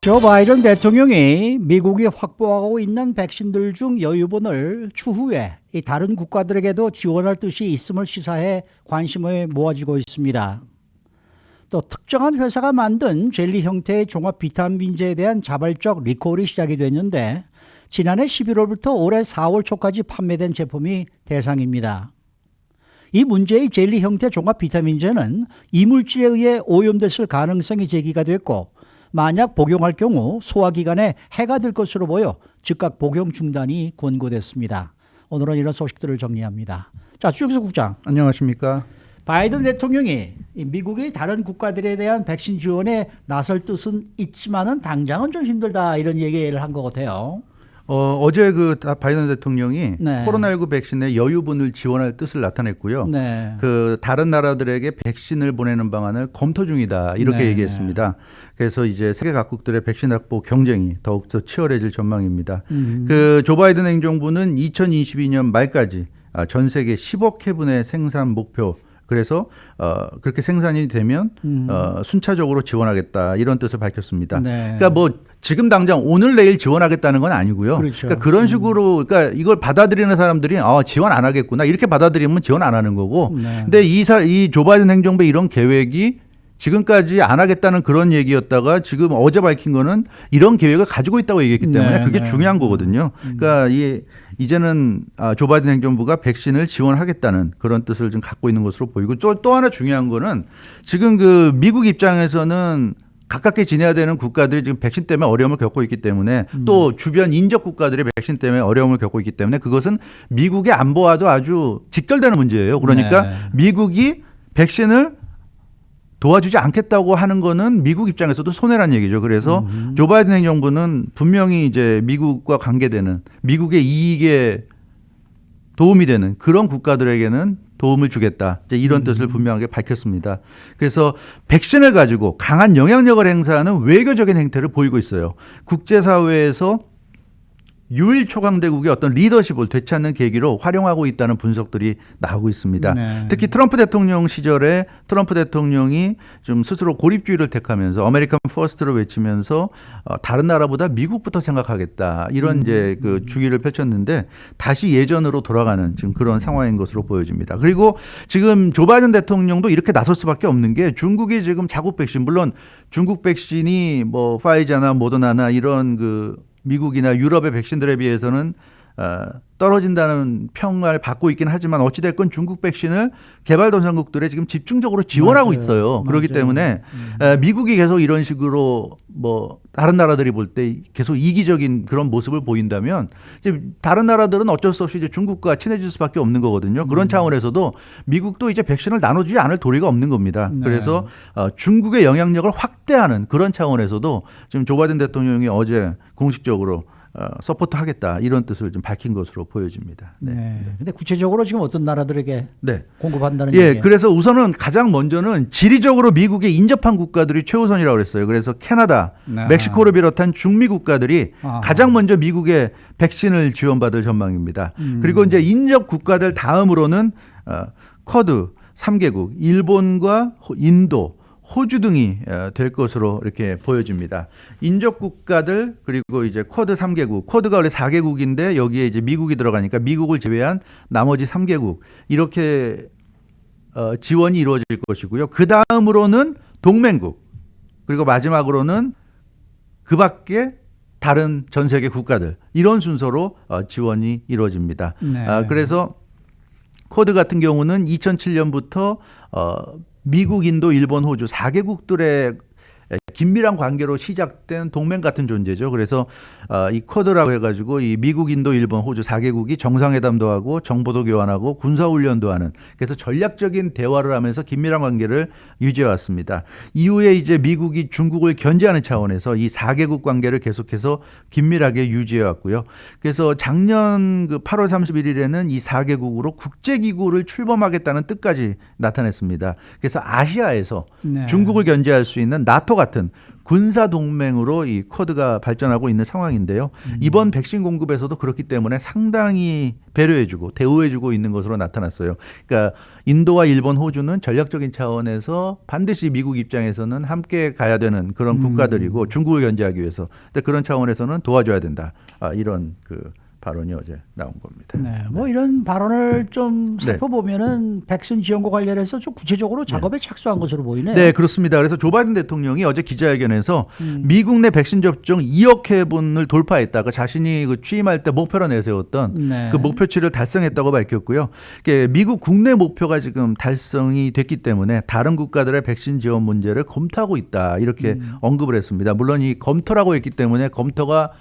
조 바이든 대통령이 미국이 확보하고 있는 백신들 중 여유분을 추후에 이 다른 국가들에게도 지원할 뜻이 있음을 시사해 관심을 모아지고 있습니다. 또 특정한 회사가 만든 젤리 형태의 종합 비타민제에 대한 자발적 리콜이 시작이 됐는데 지난해 11월부터 올해 4월 초까지 판매된 제품이 대상입니다. 이 문제의 젤리 형태 종합 비타민제는 이물질에 의해 오염됐을 가능성이 제기가 됐고 만약 복용할 경우 소화기관에 해가 될 것으로 보여 즉각 복용 중단이 권고됐습니다. 오늘은 이런 소식들을 정리합니다. 자, 주영수 국장. 안녕하십니까. 바이든 대통령이 미국의 다른 국가들에 대한 백신 지원에 나설 뜻은 있지만은 당장은 좀 힘들다 이런 얘기를 한 것 같아요. 어제 바이든 대통령이 네. 코로나19 백신의 여유분을 지원할 뜻을 나타냈고요. 네. 다른 나라들에게 백신을 보내는 방안을 검토 중이다 이렇게 네. 얘기했습니다. 그래서 이제 세계 각국들의 백신 확보 경쟁이 더욱더 치열해질 전망입니다. 조 바이든 행정부는 2022년 말까지 전 세계 10억 회분의 생산 목표. 그래서 그렇게 생산이 되면 순차적으로 지원하겠다 이런 뜻을 밝혔습니다. 네. 그러니까 뭐 지금 당장 오늘 내일 지원하겠다는 건 아니고요. 그렇죠. 그러니까 그런 식으로 그러니까 이걸 받아들이는 사람들이 지원 안 하겠구나 이렇게 받아들이면 지원 안 하는 거고. 네. 근데 이 조 바이든 행정부의 이런 계획이 지금까지 안 하겠다는 그런 얘기였다가 지금 어제 밝힌 거는 이런 계획을 가지고 있다고 얘기했기 때문에 네, 그게 네. 중요한 거거든요. 그러니까 이제는 조 바이든 행정부가 백신을 지원하겠다는 그런 뜻을 좀 갖고 있는 것으로 보이고 또 하나 중요한 거는 지금 미국 입장에서는 가깝게 지내야 되는 국가들이 지금 백신 때문에 어려움을 겪고 있기 때문에 또 주변 인접 국가들이 백신 때문에 어려움을 겪고 있기 때문에 그것은 미국의 안보와도 아주 직결되는 문제예요. 그러니까 네. 미국이 백신을 도와주지 않겠다고 하는 거는 미국 입장에서도 손해란 얘기죠. 그래서 조 바이든 행정부는 분명히 이제 미국과 관계되는 미국의 이익에 도움이 되는 그런 국가들에게는 도움을 주겠다. 이제 이런 뜻을 분명하게 밝혔습니다. 그래서 백신을 가지고 강한 영향력을 행사하는 외교적인 행태를 보이고 있어요. 국제사회에서 유일 초강대국의 어떤 리더십을 되찾는 계기로 활용하고 있다는 분석들이 나오고 있습니다. 네. 특히 트럼프 대통령 시절에 트럼프 대통령이 좀 스스로 고립주의를 택하면서 아메리칸 퍼스트를 외치면서 다른 나라보다 미국부터 생각하겠다 이런 이제 그 주의를 펼쳤는데 다시 예전으로 돌아가는 지금 그런 상황인 것으로 보여집니다. 그리고 지금 조 바이든 대통령도 이렇게 나설 수밖에 없는 게 중국이 지금 자국 백신 물론 중국 백신이 뭐 파이자나 모더나나 이런 미국이나 유럽의 백신들에 비해서는 떨어진다는 평을 받고 있긴 하지만 어찌됐건 중국 백신을 개발도상국들에 지금 집중적으로 지원하고 맞아요. 있어요. 그렇기 맞아요. 때문에 미국이 계속 이런 식으로 뭐 다른 나라들이 볼 때 계속 이기적인 그런 모습을 보인다면 이제 다른 나라들은 어쩔 수 없이 이제 중국과 친해질 수밖에 없는 거거든요. 그런 차원에서도 미국도 이제 백신을 나눠주지 않을 도리가 없는 겁니다. 네. 그래서 중국의 영향력을 확대하는 그런 차원에서도 지금 조 바이든 대통령이 어제 공식적으로 서포트하겠다 이런 뜻을 좀 밝힌 것으로 보여집니다. 네. 네. 근데 구체적으로 지금 어떤 나라들에게 네. 공급한다는 예, 얘기예요? 그래서 우선은 가장 먼저는 지리적으로 미국에 인접한 국가들이 최우선이라고 그랬어요. 그래서 캐나다, 네. 멕시코를 비롯한 중미 국가들이 아하. 가장 먼저 미국에 백신을 지원받을 전망입니다. 그리고 이제 인접 국가들 다음으로는 쿼드 3개국, 일본과 인도, 호주 등이 될 것으로 이렇게 보여집니다. 인접 국가들 그리고 이제 쿼드 3개국, 쿼드가 원래 4개국인데 여기에 이제 미국이 들어가니까 미국을 제외한 나머지 3개국 이렇게 지원이 이루어질 것이고요. 그 다음으로는 동맹국 그리고 마지막으로는 그 밖에 다른 전 세계 국가들 이런 순서로 지원이 이루어집니다. 네. 그래서 쿼드 같은 경우는 2007년부터 미국, 인도, 일본, 호주 4개국들의 긴밀한 관계로 시작된 동맹 같은 존재죠. 그래서 이 쿼드라고 해가지고 이 미국, 인도, 일본, 호주 4개국이 정상회담도 하고 정보도 교환하고 군사훈련도 하는 그래서 전략적인 대화를 하면서 긴밀한 관계를 유지해 왔습니다. 이후에 이제 미국이 중국을 견제하는 차원에서 이 4개국 관계를 계속해서 긴밀하게 유지해 왔고요. 그래서 작년 8월 31일에는 이 4개국으로 국제기구를 출범하겠다는 뜻까지 나타냈습니다. 그래서 아시아에서 네. 중국을 견제할 수 있는 나토 같은 같은 군사 동맹으로 이 쿼드가 발전하고 있는 상황인데요. 이번 백신 공급에서도 그렇기 때문에 상당히 배려해주고 대우해주고 있는 것으로 나타났어요. 그러니까 인도와 일본, 호주는 전략적인 차원에서 반드시 미국 입장에서는 함께 가야 되는 그런 국가들이고 중국을 견제하기 위해서. 근데 그런 차원에서는 도와줘야 된다. 이런 그 발언이 어제 나온 겁니다. 네, 뭐 이런 발언을 좀 살펴보면은 백신 지원과 관련해서 좀 구체적으로 작업에 착수한 것으로 보이네요. 네, 그렇습니다. 그래서 조 바이든 대통령이 어제 기자회견에서 미국 내 백신 접종 2억 회분을 돌파했다가 자신이 그 취임할 때 목표로 내세웠던 그 목표치를 달성했다고 밝혔고요. 미국 국내 목표가 지금 달성이 됐기 때문에 다른 국가들의 백신 지원 문제를 검토하고 있다 이렇게 언급을 했습니다. 물론 이 검토라고 했기 때문에 검토가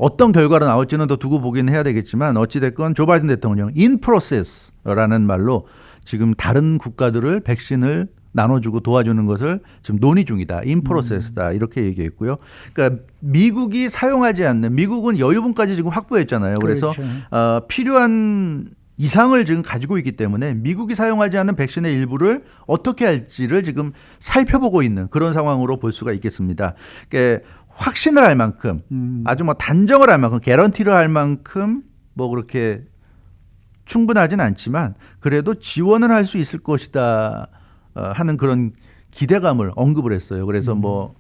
어떤 결과로 나올지는 더 두고 보긴 해야 되겠지만 어찌됐건 조 바이든 대통령 in process라는 말로 지금 다른 국가들을 백신을 나눠주고 도와주는 것을 지금 논의 중이다. in process다. 이렇게 얘기했고요. 그러니까 미국이 사용하지 않는 미국은 여유분까지 지금 확보했잖아요. 그래서 그렇죠. 필요한 이상을 지금 가지고 있기 때문에 미국이 사용하지 않는 백신의 일부를 어떻게 할지를 지금 살펴보고 있는 그런 상황으로 볼 수가 있겠습니다. 그러니까 확신을 할 만큼 아주 뭐 단정을 할 만큼 개런티를 할 만큼 뭐 그렇게 충분하진 않지만 그래도 지원을 할 수 있을 것이다 하는 그런 기대감을 언급을 했어요. 그래서 뭐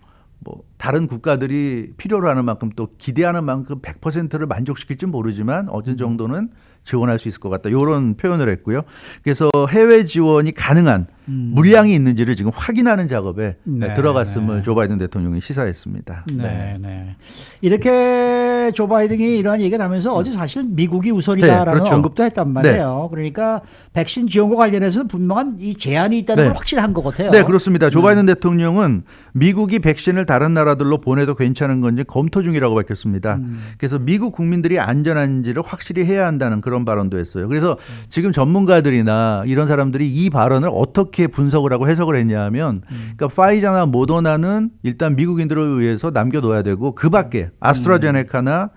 다른 국가들이 필요로 하는 만큼 또 기대하는 만큼 100%를 만족시킬지 모르지만 어느 정도는 지원할 수 있을 것 같다. 이런 표현을 했고요. 그래서 해외 지원이 가능한 물량이 있는지를 지금 확인하는 작업에 들어갔음을 조 바이든 대통령이 시사했습니다. 네. 이렇게 조 바이든이 이러한 얘기를 하면서 어제 사실 미국이 우선이다라는 그렇죠. 언급도 했단 말이에요. 그러니까 백신 지원과 관련해서는 분명한 이 제한이 있다는 걸 확실한 것 같아요. 네, 그렇습니다. 조 바이든 대통령은 미국이 백신을 다른 나라들로 보내도 괜찮은 건지 검토 중이라고 밝혔습니다. 그래서 미국 국민들이 안전한지를 확실히 해야 한다는 그런 발언도 했어요. 그래서 지금 전문가들이나 이런 사람들이 이 발언을 어떻게 분석을 하고 해석을 했냐 하면 그러니까 파이자나 모더나는 일단 미국인들을 위해서 남겨둬야 되고 그 밖에 아스트라제네카나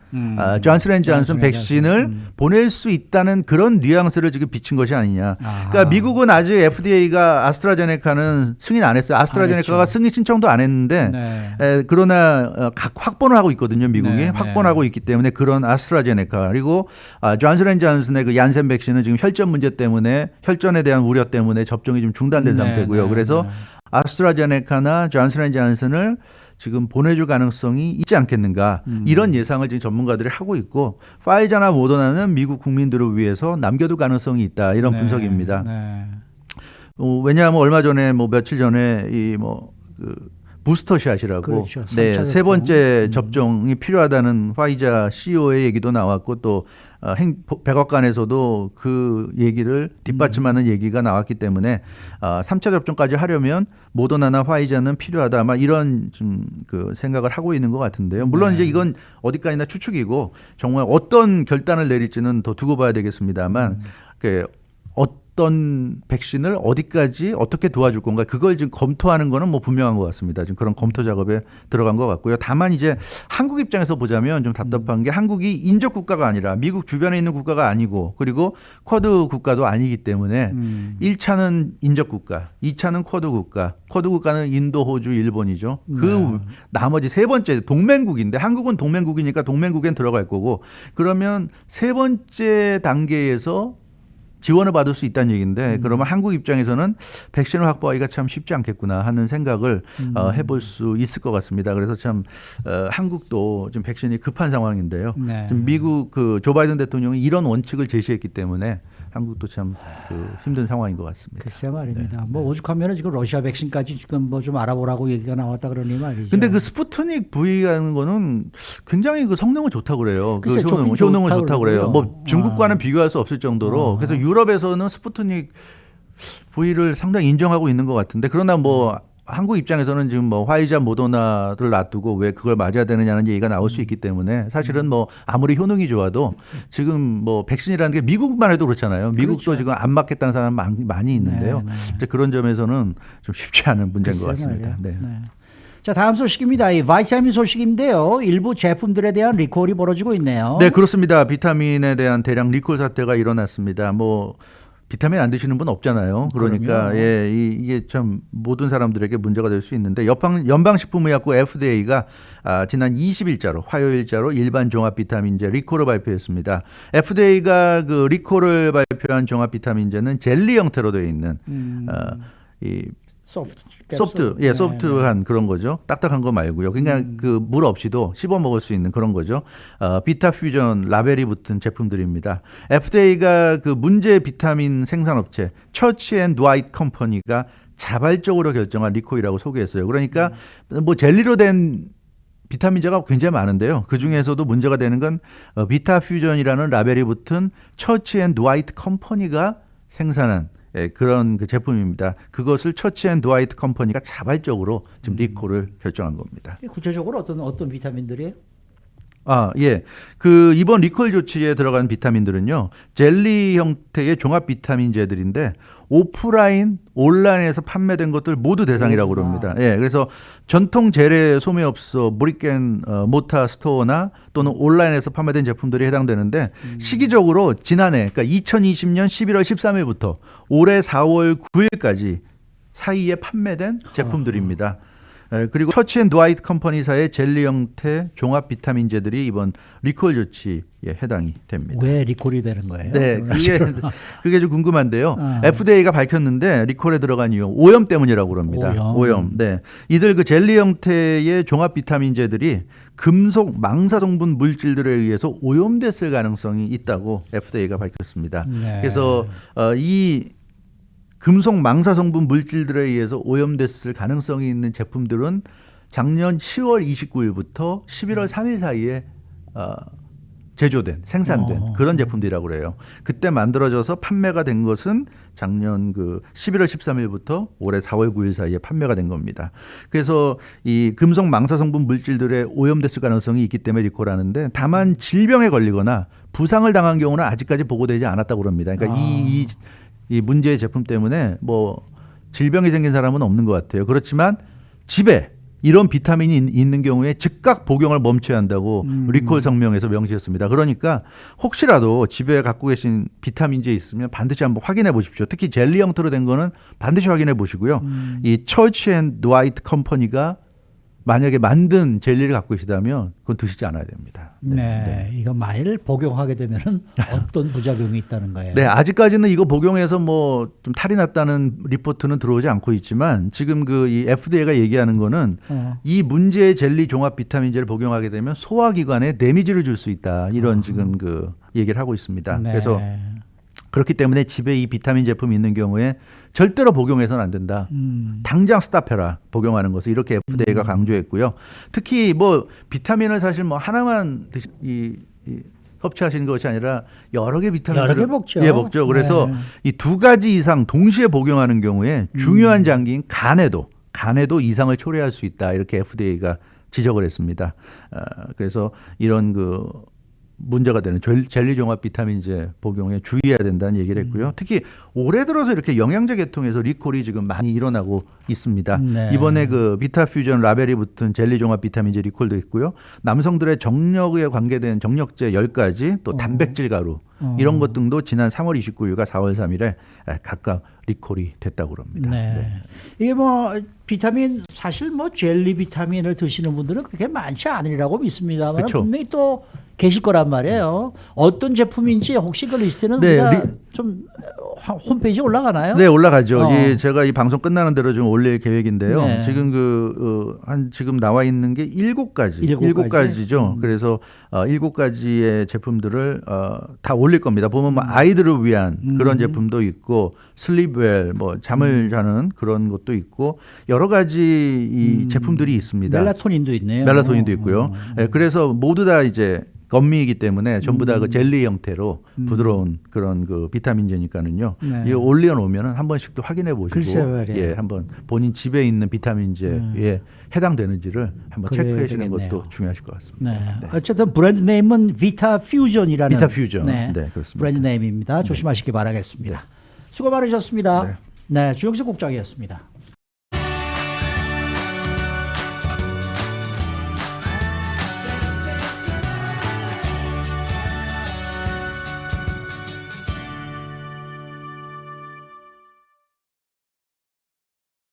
존슨앤존슨 백신을 보낼 수 있다는 그런 뉘앙스를 지금 비친 것이 아니냐. 그러니까 미국은 아직 FDA가 아스트라제네카는 승인 안 했어요. 아스트라제네카가 승인 신청도 안 했는데 그러나 각 확보는 하고 있거든요. 미국이 확보는 하고 있기 때문에 그런 아스트라제네카 그리고 존슨앤존슨의 그 얀센 백신은 지금 혈전 문제 때문에 혈전에 대한 우려 때문에 접종이 좀 중단된 상태고요. 그래서 아스트라제네카나 존슨앤존슨을 지금 보내줄 가능성이 있지 않겠는가 이런 예상을 지금 전문가들이 하고 있고 파이자나 모더나는 미국 국민들을 위해서 남겨둘 가능성이 있다 이런 분석입니다. 왜냐하면 얼마 전에 뭐 며칠 전에 이 뭐 그 부스터샷이라고 세 번째 접종이 필요하다는 화이자 CEO의 얘기도 나왔고 또 백악관에서도 그 얘기를 뒷받침하는 얘기가 나왔기 때문에 3차 접종까지 하려면 모더나나 화이자는 필요하다 아마 이런 좀 그 생각을 하고 있는 것 같은데요. 물론 이제 이건 어디까지나 추측이고 정말 어떤 결단을 내릴지는 더 두고 봐야 되겠습니다만 어떤 백신을 어디까지 어떻게 도와줄 건가 그걸 지금 검토하는 거는 뭐 분명한 것 같습니다. 지금 그런 검토 작업에 들어간 것 같고요. 다만 이제 한국 입장에서 보자면 좀 답답한 게 한국이 인접 국가가 아니라 미국 주변에 있는 국가가 아니고 그리고 쿼드 국가도 아니기 때문에 1차는 인접 국가, 2차는 쿼드 국가, 쿼드 국가는 인도, 호주, 일본이죠. 그 나머지 세 번째 동맹국인데 한국은 동맹국이니까 동맹국엔 들어갈 거고 그러면 세 번째 단계에서 지원을 받을 수 있다는 얘기인데 그러면 한국 입장에서는 백신을 확보하기가 참 쉽지 않겠구나 하는 생각을 해볼 수 있을 것 같습니다. 그래서 참 한국도 지금 백신이 급한 상황인데요. 지금 미국 그 조 바이든 대통령이 이런 원칙을 제시했기 때문에 한국도 참 그 힘든 상황인 것 같습니다. 글쎄 말입니다. 뭐 오죽하면 지금 러시아 백신까지 지금 뭐 좀 알아보라고 얘기가 나왔다 그러니 말이죠. 근데 그 스푸트닉 V라는 거는 굉장히 그 성능은 좋다고 그래요. 그 효능은 좋다고 그래요. 뭐 중국과는 비교할 수 없을 정도로 그래서 유럽에서는 스푸트닉 V를 상당히 인정하고 있는 것 같은데 그러나 뭐 한국 입장에서는 지금 뭐 화이자 모더나를 놔두고 왜 그걸 맞아야 되느냐는 얘기가 나올 수 있기 때문에 사실은 뭐 아무리 효능이 좋아도 지금 뭐 백신이라는 게 미국만 해도 그렇잖아요. 미국도 지금 안 맞겠다는 사람 많이 있는데요. 그런 점에서는 좀 쉽지 않은 문제인 것 같습니다. 자, 다음 소식입니다. 이 바이타민 소식인데요. 일부 제품들에 대한 리콜이 벌어지고 있네요. 네, 그렇습니다. 비타민에 대한 대량 리콜 사태가 일어났습니다. 뭐 비타민 안 드시는 분 없잖아요. 그러니까 그럼요. 예, 이게 참 모든 사람들에게 문제가 될 수 있는데 연방식품의약국 FDA가 지난 20일자로 화요일자로 일반 종합 비타민제 리콜을 발표했습니다. FDA가 그 리콜을 발표한 종합 비타민제는 젤리 형태로 되어 있는 이 소프트, 소프트한 그런 거죠. 딱딱한 거 말고요. 그러니까 그 물 없이도 씹어 먹을 수 있는 그런 거죠. 비타퓨전 라벨이 붙은 제품들입니다. FDA가 그 문제 비타민 생산업체 처치 앤 드와이트 컴퍼니가 자발적으로 결정한 리콜이라고 소개했어요. 그러니까 뭐 젤리로 된 비타민제가 굉장히 많은데요. 그 중에서도 문제가 되는 건 비타퓨전이라는 라벨이 붙은 처치 앤 드와이트 컴퍼니가 생산한 그런 그 제품입니다. 그것을 처치 앤 드와이트 컴퍼니가 자발적으로 지금 리콜을 결정한 겁니다. 구체적으로 어떤 비타민들이에요? 예. 그 이번 리콜 조치에 들어간 비타민들은요. 젤리 형태의 종합 비타민제들인데 오프라인, 온라인에서 판매된 것들 모두 대상이라고 그럽니다. 예. 그래서 전통 재래 소매업소 브릭앤 모타 스토어나 또는 온라인에서 판매된 제품들이 해당되는데 시기적으로 지난해 그러니까 2020년 11월 13일부터 올해 4월 9일까지 사이에 판매된 제품들입니다. 그리고 처치 앤 드와이트 컴퍼니사의 젤리 형태 종합 비타민제들이 이번 리콜 조치에 해당이 됩니다. 왜 리콜이 되는 거예요? 네, 그게 좀 궁금한데요. FDA가 밝혔는데 리콜에 들어간 이유 오염 때문이라고 그럽니다. 오염. 네, 이들 그 젤리 형태의 종합 비타민제들이 금속 망사 성분 물질들에 의해서 오염됐을 가능성이 있다고 FDA가 밝혔습니다. 네. 그래서 이 금속 망사 성분 물질들에 의해서 오염됐을 가능성이 있는 제품들은 작년 10월 29일부터 11월 3일 사이에 제조된 생산된 그런 제품들이라고 그래요. 그때 만들어져서 판매가 된 것은 작년 그 11월 13일부터 올해 4월 9일 사이에 판매가 된 겁니다. 그래서 이 금속 망사 성분 물질들에 오염됐을 가능성이 있기 때문에 리콜하는데 다만 질병에 걸리거나 부상을 당한 경우는 아직까지 보고되지 않았다고 합니다. 그러니까 이 문제의 제품 때문에 뭐 질병이 생긴 사람은 없는 것 같아요. 그렇지만 집에 이런 비타민이 있는 경우에 즉각 복용을 멈춰야 한다고 리콜 성명에서 명시했습니다. 그러니까 혹시라도 집에 갖고 계신 비타민제 있으면 반드시 한번 확인해 보십시오. 특히 젤리 형태로 된 거는 반드시 확인해 보시고요. 이 처치 앤 드와이트 컴퍼니가 만약에 만든 젤리를 갖고 계시다면 그건 드시지 않아야 됩니다. 네. 이거 만일 복용하게 되면은 어떤 부작용이 있다는 거예요? 네, 아직까지는 이거 복용해서 뭐 좀 탈이 났다는 리포트는 들어오지 않고 있지만 지금 그 이 FDA가 얘기하는 거는 이 문제의 젤리 종합 비타민제를 복용하게 되면 소화기관에 데미지를 줄 수 있다. 이런 지금 그 얘기를 하고 있습니다. 네. 그래서 그렇기 때문에 집에 이 비타민 제품이 있는 경우에 절대로 복용해서는 안 된다. 당장 스탑해라. 복용하는 것을 이렇게 FDA가 강조했고요. 특히 뭐 비타민을 사실 뭐 하나만 섭취하시는 것이 아니라 여러 개 비타민을 여러 개 먹죠. 예, 먹죠. 그래서 이 두 가지 이상 동시에 복용하는 경우에 중요한 장기인 간에도 이상을 초래할 수 있다. 이렇게 FDA가 지적을 했습니다. 그래서 이런 그 문제가 되는 젤리 종합 비타민제 복용에 주의해야 된다는 얘기를 했고요. 특히 올해 들어서 이렇게 영양제 계통에서 리콜이 지금 많이 일어나고 있습니다. 네. 이번에 그 비타퓨전 라벨이 붙은 젤리 종합 비타민제 리콜도 있고요. 남성들의 정력에 관계된 정력제 10가지 또 단백질 가루 이런 것 등도 지난 3월 29일과 4월 3일에 각각 리콜이 됐다고 합니다. 네. 이게 뭐 비타민 사실 뭐 젤리 비타민을 드시는 분들은 그렇게 많지 않으리라고 믿습니다만 그쵸. 분명히 또 계실 거란 말이에요. 어떤 제품인지 혹시 그 리스트는 네, 우리가 좀 홈페이지에 올라가나요? 네, 올라가죠. 제가 이 방송 끝나는 대로 좀 올릴 계획인데요. 네. 지금 지금 나와 있는 게 7가지죠. 그래서 7가지의 제품들을 다 올릴 겁니다. 보면 뭐 아이들을 위한 그런 제품도 있고 슬립웰 뭐 잠을 자는 그런 것도 있고 여러 가지 이 제품들이 있습니다. 멜라토닌도 있네요. 멜라토닌도 있고요. 네, 그래서 모두 다 이제 건미이기 때문에 전부 다 그 젤리 형태로 부드러운 그런 그 비타민제니까는요. 네. 이거 올려놓으면 한 번씩 또 확인해 보시고, 글쎄요, 말이에요. 예, 한번 본인 집에 있는 비타민제에 해당되는지를 한번 그래야 체크하시는 되겠네요. 것도 중요하실 것 같습니다. 네. 어쨌든 브랜드 네임은 비타퓨전이라는 비타퓨전. 네, 그렇습니다. 브랜드 네임입니다. 조심하시기 바라겠습니다. 수고 많으셨습니다. 네, 주영석 국장이었습니다.